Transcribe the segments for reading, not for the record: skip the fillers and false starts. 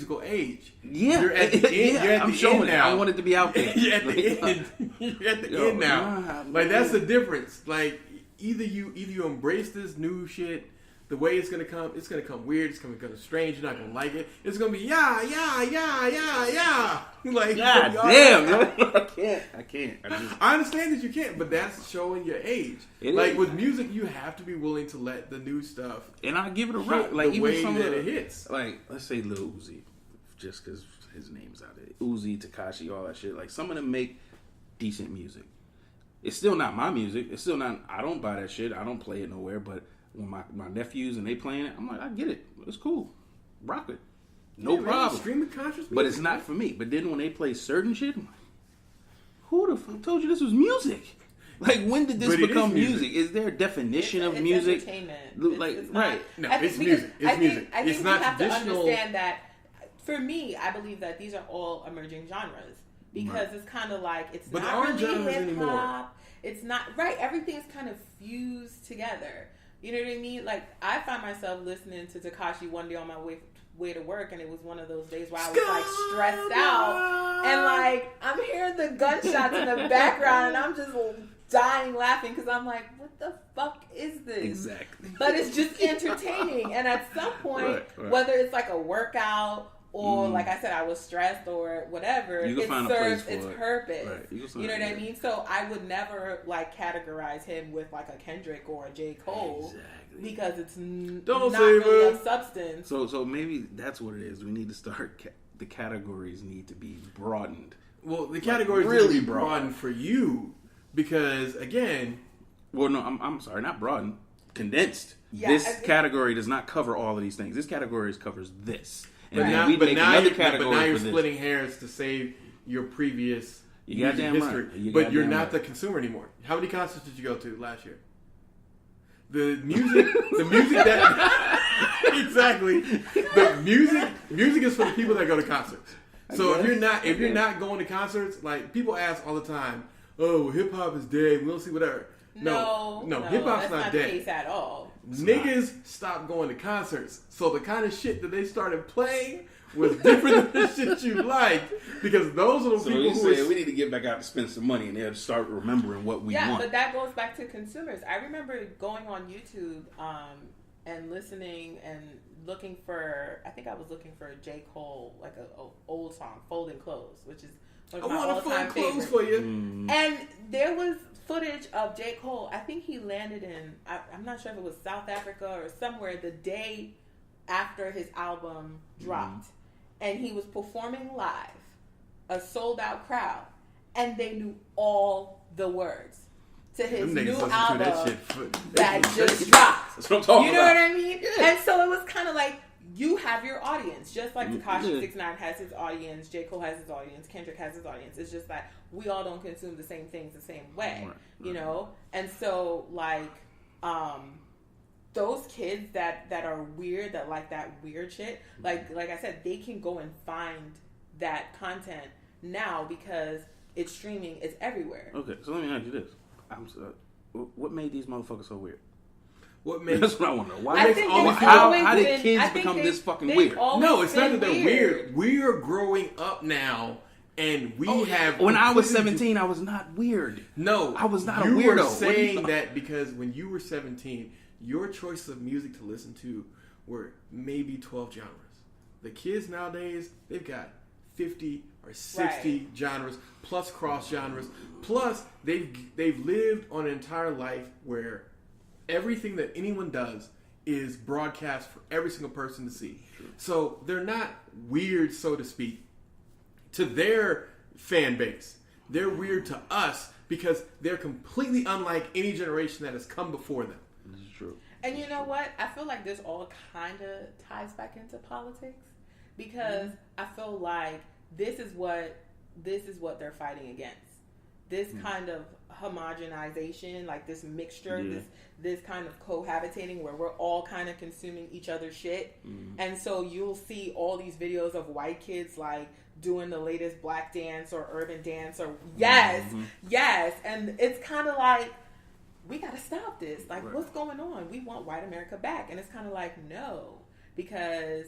musical age. Yeah, you're at the end. You're at I'm the showing end it. now. I want it to be out there. You're at the end. You're at the end now. Like that's the difference. Like either you embrace this new shit. The way it's gonna come weird. It's gonna come strange. You're not gonna like it. It's gonna be yeah. Like God damn, I can't. I understand that you can't, but that's showing your age. Like with music, you have to be willing to let the new stuff. And I give it a rock. Like the even way some that of it hits. Like let's say Lil Uzi, just because his name's out there. Uzi, Tekashi, all that shit. Like some of them make decent music. It's still not my music. It's still not. I don't buy that shit. I don't play it nowhere. But when my nephews and they playing it, I'm like, I get it. It's cool. Rock it. No problem. Streaming conscious music, but it's not for me. But then when they play certain shit, I'm like, who the fuck told you this was music? Like, when did this become music? Is there a definition of music? It's entertainment. It's right. No, it's music. It's music. I think it's not have traditional. to understand that. For me, I believe that these are all emerging genres because it's kind of like it's but not there aren't really genres hip anymore. hop. It's not right. Everything's kind of fused together. You know what I mean? Like I find myself listening to Tekashi one day on my way to work, and it was one of those days where I was like stressed out, and like I'm hearing the gunshots in the background, and I'm just dying laughing because I'm like, what the fuck is this? Exactly. But it's just entertaining, and at some point, whether it's like a workout. Or like I said, I was stressed or whatever. It serves its purpose. Right. You know what I mean? So I would never like categorize him with like a Kendrick or a J. Cole because it's not really of substance. So maybe that's what it is. We need to start. The categories need to be broadened. Well, the categories really need to be broadened for you because again. Well, no, I'm sorry, not broadened. Condensed. Yeah, this category does not cover all of these things. This category covers this. And but now you're splitting hairs to save your previous music history. But you're not the consumer anymore. How many concerts did you go to last year? The music that exactly. The music is for the people that go to concerts. So if you're not going to concerts, like people ask all the time, "Oh, hip hop is dead. We don't see whatever." No, hip hop's not dead. The case at all. Niggas stopped going to concerts, so the kind of shit that they started playing was different than the shit you liked because those are the people who say we need to get back out and spend some money and they'll start remembering what we want. Yeah, but that goes back to consumers. I remember going on YouTube and listening and looking for. I think I was looking for a J. Cole, like a old song, "Folding Clothes," which is one of my all-time favorites. For you. And there was footage of J. Cole. I think he landed in, I'm not sure if it was South Africa or somewhere, the day after his album dropped. And he was performing live, a sold out crowd, and they knew all the words to his new album that just dropped. That's what I'm talking about. You know what I mean? And so it was kind of like, you have your audience, just like Tekashi 6ix9ine has his audience, J. Cole has his audience, Kendrick has his audience. It's just that we all don't consume the same things the same way, you know? And so, like, those kids that are weird, that like that weird shit, like I said, they can go and find that content now because it's streaming, it's everywhere. Okay, so let me ask you this. What made these motherfuckers so weird? What makes That's what I want to know. How did kids become this fucking weird? No, it's not that they're weird. We are growing up now, and we have. When I was 17, I was not weird. No, I was not a weirdo. You were saying that because when you were 17, your choices of music to listen to were maybe 12 genres. The kids nowadays, they've got 50 or 60 genres plus cross genres. Plus, they've lived on an entire life where everything that anyone does is broadcast for every single person to see. True. So they're not weird, so to speak, to their fan base. They're weird to us because they're completely unlike any generation that has come before them. This is true. And you know what? I feel like this all kind of ties back into politics because I feel like this is what they're fighting against. This kind of homogenization, like this mixture, this kind of cohabitating where we're all kind of consuming each other's shit. And so you'll see all these videos of white kids like doing the latest black dance or urban dance or yes. And it's kind of like, we got to stop this. Like, what's going on? We want white America back. And it's kind of like, no, because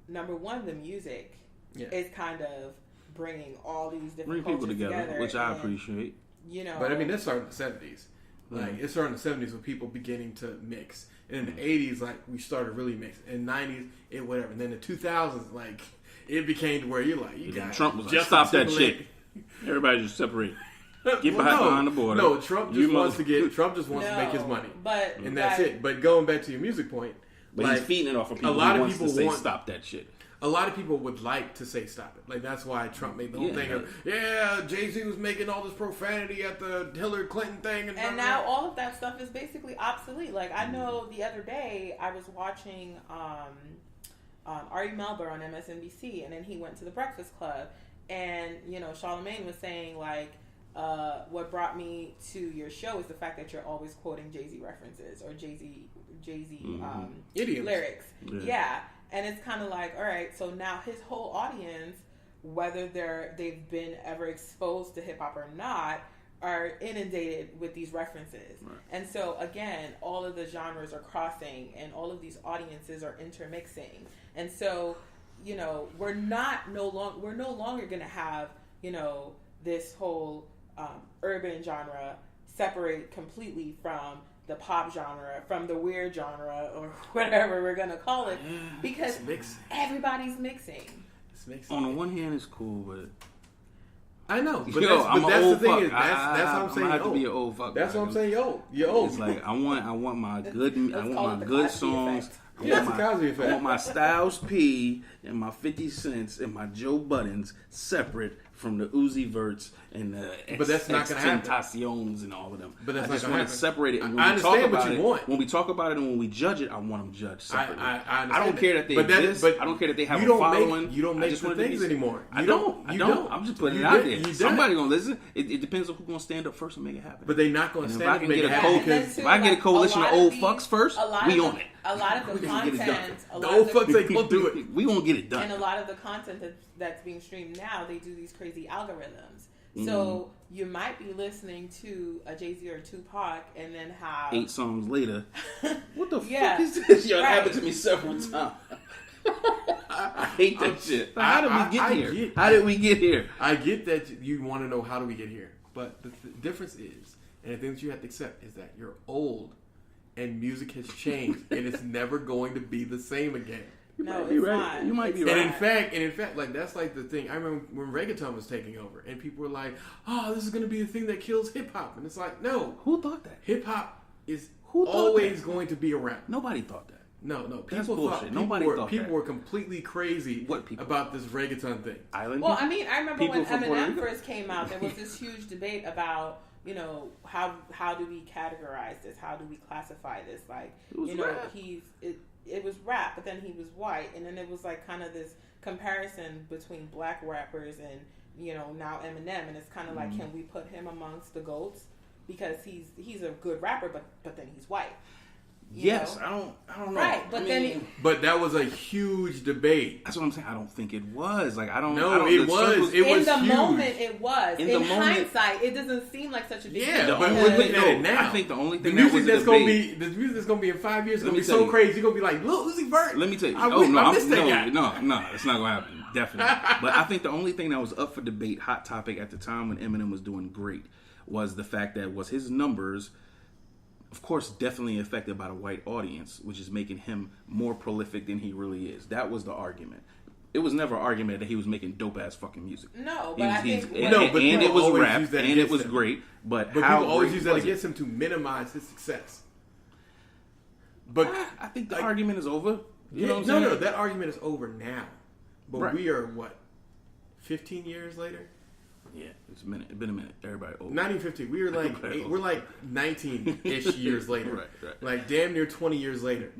number one, the music is kind of bringing all these different people cultures together, which I appreciate. You know, but I mean, that started in the 70s. Like, it started in the 70s with people beginning to mix. And in the 80s, like, we started really mixing. In the 90s, it whatever. And then the 2000s, like, it became to where you're like, you got Trump was like, stop that shit. Everybody just separate. Get behind the border. No, Trump just wants to make his money. And that's it. But going back to your music point, but like, he's feeding it off of people. A lot who of wants people to say stop that shit. A lot of people would like to say stop it. Like, that's why Trump made the whole thing of, Jay-Z was making all this profanity at the Hillary Clinton thing. And now all of that stuff is basically obsolete. Like, I know the other day I was watching Ari Melber on MSNBC, and then he went to the Breakfast Club, and, you know, Charlamagne was saying, like, what brought me to your show is the fact that you're always quoting Jay-Z references or Jay-Z lyrics. Yeah. And it's kind of like, all right, so now his whole audience, whether they've been ever exposed to hip hop or not, are inundated with these references. Right. And so again, all of the genres are crossing, and all of these audiences are intermixing. And so, you know, we're no longer going to have, you know, this whole urban genre separate completely from the pop genre, from the weird genre, or whatever we're going to call it, because everybody's mixing. On the one hand, it's cool, but I know, but that's the thing is, that's how I'm saying. I have to be an old fuck. That's what I'm saying. You're old. It's like I want my good songs. I want my Styles P and my 50 Cents and my Joe Buttons separate from the Uzi Verts and the Tentaciones and all of them. But that's I just want to separate it. And I understand what you want. When we talk about it and when we judge it, I want them judged separately. I don't care that they exist. I don't care that they have a following. You don't make the things anymore. I don't. I'm just putting it out there. Somebody gonna listen. It depends on who's gonna stand up first and make it happen. But they're not gonna stand up and make it happen. If I get a coalition of old fucks first, we own it. A lot of the content, the old fucks ain't gonna do it. We gonna get it done. And a lot of the content that's being streamed now, they do these crazy algorithms. So you might be listening to a Jay-Z or a Tupac, and then have 8 songs later. What the fuck is this? Yo, it happened to me several times. I hate that shit. How did we get here? How did we get here? I get that you want to know how do we get here, but the difference is, and the thing that you have to accept is that you're old, and music has changed, and it's never going to be the same again. You might be right. And in fact, like, that's like the thing. I remember when reggaeton was taking over, and people were like, "Oh, this is going to be the thing that kills hip hop," and it's like, no. Who thought that? Hip hop is always going to be around. Nobody thought that. No. That's bullshit. Nobody thought that. People were completely crazy about this reggaeton thing. I remember when Eminem first came out, there was this huge debate about, you know, how do we categorize this? How do we classify this? Like, you know, rap. It was rap, but then he was white, and then it was like kind of this comparison between black rappers and, you know, now Eminem, and it's kind of like, can we put him amongst the GOATs because he's a good rapper, but then he's white. Yes, I don't know. Right, but but that was a huge debate. That's what I'm saying. I don't think it was. Like, I don't. No, it was. It was in the huge. moment. It was. In hindsight, it doesn't seem like such a big deal. But we're looking at it now. I think the only thing the music that's gonna be in 5 years is gonna be so crazy. You're gonna be like, Lil Uzi Vert. Let me tell you. No, it's not gonna happen. Definitely. But I think the only thing that was up for debate, hot topic at the time when Eminem was doing great, was the fact that his numbers. Of course, definitely affected by the white audience, which is making him more prolific than he really is. That was the argument. It was never an argument that he was making dope-ass fucking music. No, but I think... And it was rap, and it was great, but people always use that against him to minimize his success. But I think the argument is over. You know what I'm saying? No, that argument is over now. But we are, 15 years later? Yeah, it's been a minute. Everybody old. Not even 15. We're like 19-ish years later. Right. Like damn near 20 years later.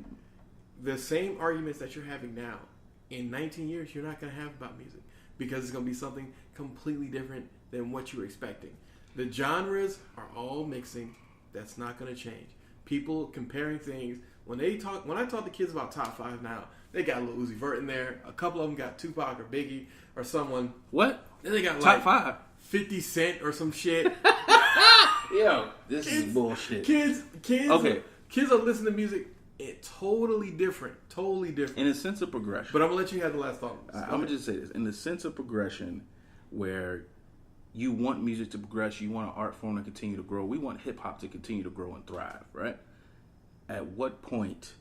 The same arguments that you're having now, in 19 years, you're not going to have about music. Because it's going to be something completely different than what you were expecting. The genres are all mixing. That's not going to change. People comparing things. When I talk to kids about top 5 now, they got a little Uzi Vert in there. A couple of them got Tupac or Biggie or someone. What? Then they got top 5. 50 Cent or some shit. Yo, this is bullshit. Kids. Okay. Kids are listening to music totally different. In a sense of progression. But I'm gonna let you have the last thought. I'm gonna just say this: in the sense of progression, where you want music to progress, you want an art form to continue to grow. We want hip hop to continue to grow and thrive, right? At what point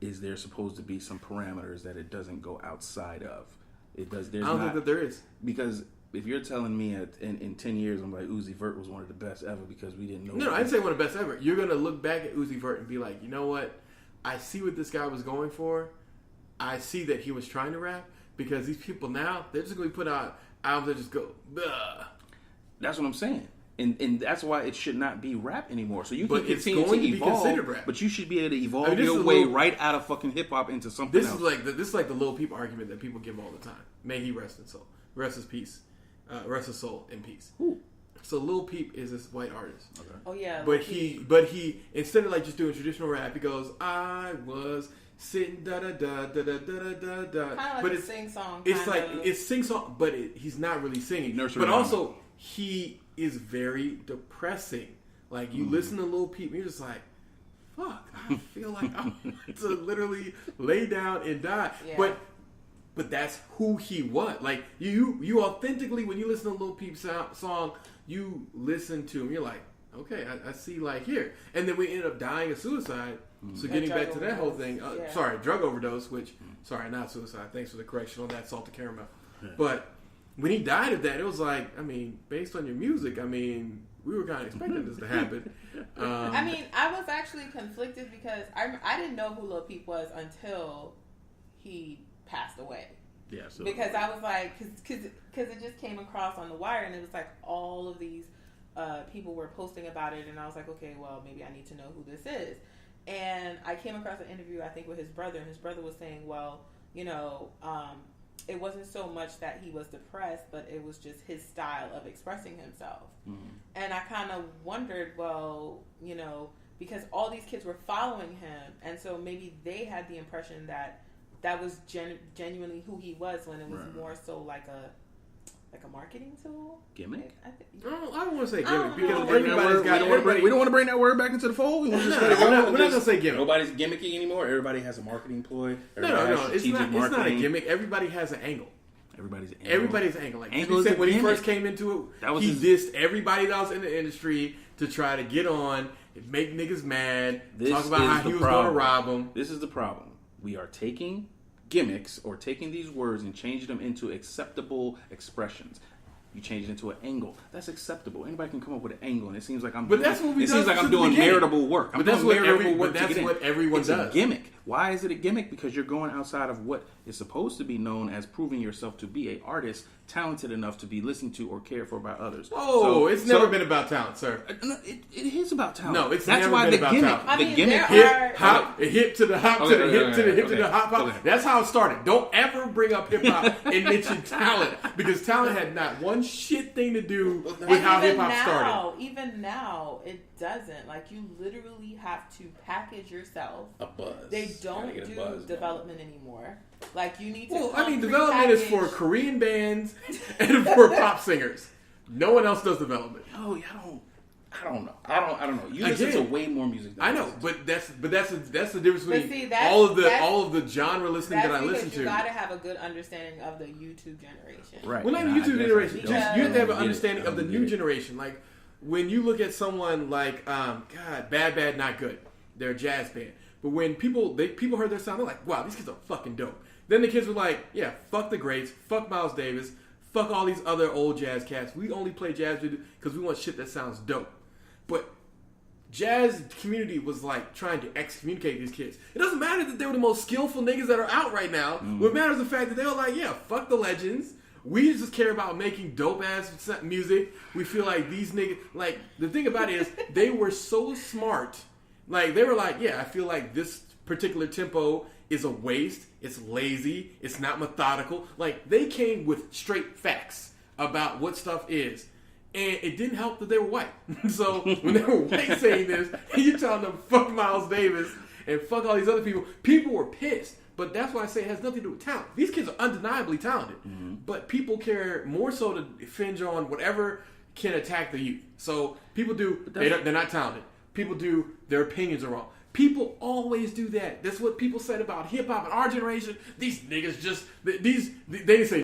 is there supposed to be some parameters that it doesn't go outside of? It does. I don't think that there is, because if you're telling me in 10 years, I'm like, Uzi Vert was one of the best ever because we didn't know. No, I didn't say one of the best ever. You're going to look back at Uzi Vert and be like, you know what? I see what this guy was going for. I see that he was trying to rap, because these people now, they're just going to put out albums that just go, Bleh. That's what I'm saying. And that's why it should not be rap anymore. So you can But it's continue going to to be evolve, considered rap. but you should be able to evolve your way right out of fucking hip hop into something else. This is like the Lil Peep argument that people give all the time. May he rest in soul. Rest his peace. Rest his soul in peace. Ooh. So Lil Peep is this white artist. Okay. Oh yeah. But he instead of like just doing traditional rap, he goes, I was sitting da da da da da da da da. Kind of like a sing song. It's like it's sing song, but he's not really singing. Nursery but rhyme. also he is very depressing. Like you listen to Lil Peep, and you're just like, fuck, I feel like I want to literally lay down and die. Yeah. But that's who he was. Like you authentically, when you listen to Lil Peep's song, you listen to him. You're like, okay, I see. Like here, and then we ended up dying of suicide. So getting back to that whole thing, sorry, drug overdose. Which, sorry, not suicide. Thanks for the correction on that salted caramel. Yeah. But when he died of that, it was like, I mean, based on your music, I mean, we were kind of expecting this to happen. I mean, I was actually conflicted because I didn't know who Lil Peep was until he passed away. Yeah, so because I was like, because it just came across on the wire, and it was like all of these people were posting about it, and I was like, okay, well, maybe I need to know who this is. And I came across an interview, I think, with his brother, and his brother was saying, well, you know, it wasn't so much that he was depressed, but it was just his style of expressing himself. Mm-hmm. And I kind of wondered, well, you know, because all these kids were following him, and so maybe they had the impression that was genuinely who he was, when it was more so like a marketing tool. Gimmick? I don't want to say gimmick, because everybody's got it. We don't want to bring that word back into the fold. We want to just let it go. We're not going to say gimmick. Nobody's gimmicky anymore. Everybody has a marketing ploy. No. It's not a gimmick. Everybody has an angle. Everybody's angle. Like angle said, when he first came into it, he dissed everybody that was in the industry to try to get on, make niggas mad, talk about how he was going to rob them. This is the problem. We are taking gimmicks or taking these words and changing them into acceptable expressions. You change it into an angle. That's acceptable. Anybody can come up with an angle, and it seems like I'm doing meritable work. But that's what everyone does. It's a gimmick. Why is it a gimmick? Because you're going outside of what is supposed to be known as proving yourself to be an artist, talented enough to be listened to or cared for by others. Oh, it's never been about talent, sir. It is about talent. No, it's never been about talent. I mean, the gimmick, hip to the hop to the hip to the hip to the hop. That's how it started. Don't ever bring up hip hop and mention talent, because talent had not one shit thing to do with how hip hop started. Even now, it doesn't. Like, you literally have to package yourself. A buzz. They don't do development anymore. Like, you need to. Well, I mean, development is for Korean bands and for pop singers. No one else does development. Oh, yeah, I don't know. I don't know. You listen to way more music than I know, but that's the difference between all of the genre listening that I listen to. You got to have a good understanding of the YouTube generation. Right. Well, not the YouTube generation. You have to have an understanding of the new generation. Like, when you look at someone like Bad Bad Not Good, they're a jazz band. But when people heard their sound, they're like, wow, these kids are fucking dope. Then the kids were like, yeah, fuck the greats, fuck Miles Davis, fuck all these other old jazz cats. We only play jazz because we want shit that sounds dope. But jazz community was like trying to excommunicate these kids. It doesn't matter that they were the most skillful niggas that are out right now. What matters is the fact that they were like, yeah, fuck the legends. We just care about making dope ass music. We feel like these niggas, like, the thing about it is they were so smart. Like, they were like, yeah, I feel like this particular tempo is a waste. It's lazy. It's not methodical. Like, they came with straight facts about what stuff is. And it didn't help that they were white. So when they were white saying this, and you're telling them fuck Miles Davis and fuck all these other people were pissed. But that's why I say it has nothing to do with talent. These kids are undeniably talented. Mm-hmm. But people care more so to hinge on whatever can attack the youth. So people do, they're not talented. People do, their opinions are wrong. People always do that. That's what people said about hip hop and our generation. These niggas just they didn't say